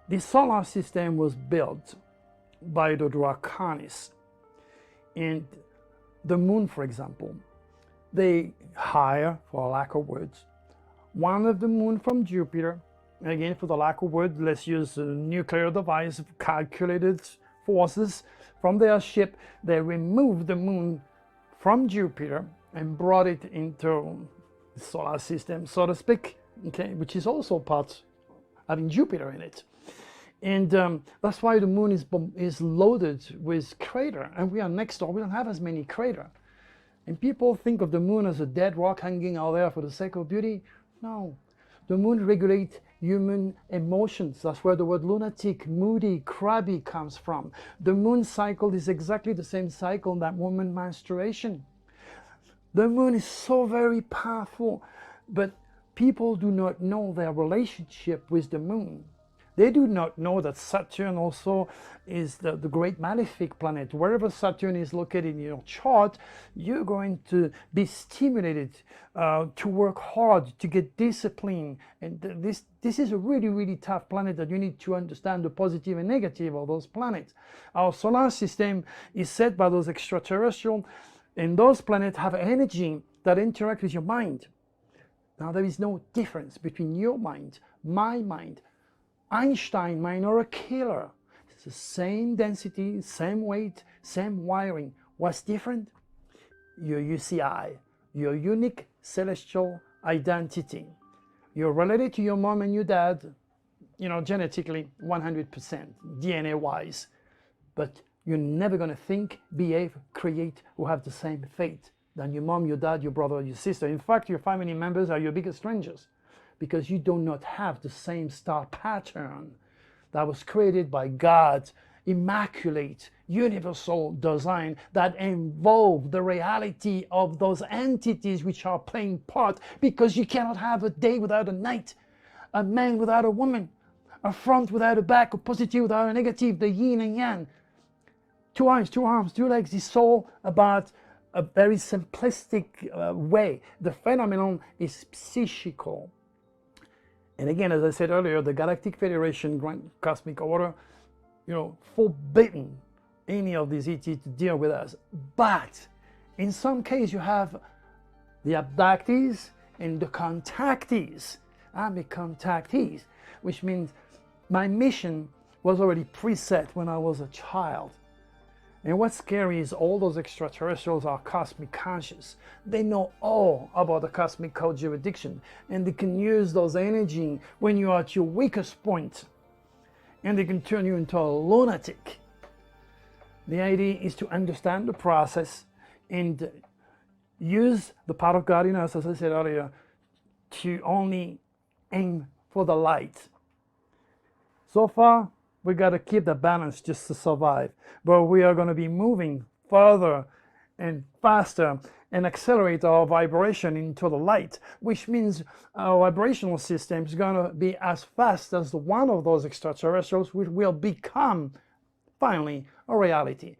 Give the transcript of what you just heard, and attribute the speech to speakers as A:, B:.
A: The solar system was built by the Draconists. And the moon, for example, they hire, for lack of words, one of the moon from Jupiter. And again, for the lack of word, let's use a nuclear device, calculated forces from their ship. They removed the moon from Jupiter and brought it into the solar system, so to speak, okay, which is also part having Jupiter in it. And that's why the moon is loaded with crater, and we are next door. We don't have as many crater. And people think of the moon as a dead rock hanging out there for the sake of beauty. No, the moon regulates human emotions. That's where the word lunatic, moody, crabby comes from. The moon cycle is exactly the same cycle that woman menstruation. The moon is so very powerful, but people do not know their relationship with the moon. They do not know that Saturn also is the great malefic planet. Wherever Saturn is located in your chart, you're going to be stimulated to work hard, to get discipline. And this is a really, really tough planet that you need to understand the positive and negative of those planets. Our solar system is set by those extraterrestrials, and those planets have energy that interact with your mind. Now, there is no difference between your mind, my mind, Einstein mind, or a killer. It's the same density, same weight, same wiring. What's different? Your UCI, your unique celestial identity. You're related to your mom and your dad, genetically 100%, DNA-wise. But you're never going to think, behave, create, or have the same fate than your mom, your dad, your brother, or your sister. In fact, your family members are your biggest strangers, because you do not have the same star pattern that was created by God's immaculate universal design that involve the reality of those entities which are playing part, because you cannot have a day without a night, a man without a woman, a front without a back, a positive without a negative, the yin and yang. Two eyes, two arms, two legs. It's all about a very simplistic way. The phenomenon is psychical. And again, as I said earlier, the Galactic Federation, Grand Cosmic Order, forbidden any of these ET to deal with us. But in some cases, you have the abductees and the contactees. I'm a contactees, which means my mission was already preset when I was a child. And what's scary is all those extraterrestrials are cosmic conscious. They know all about the cosmic code jurisdiction, and they can use those energy when you are at your weakest point, and they can turn you into a lunatic. The idea is to understand the process and use the power of God in us, as I said earlier, to only aim for the light. So far, we got to keep the balance just to survive, but we are going to be moving further and faster and accelerate our vibration into the light, which means our vibrational system is going to be as fast as one of those extraterrestrials, which will become finally a reality.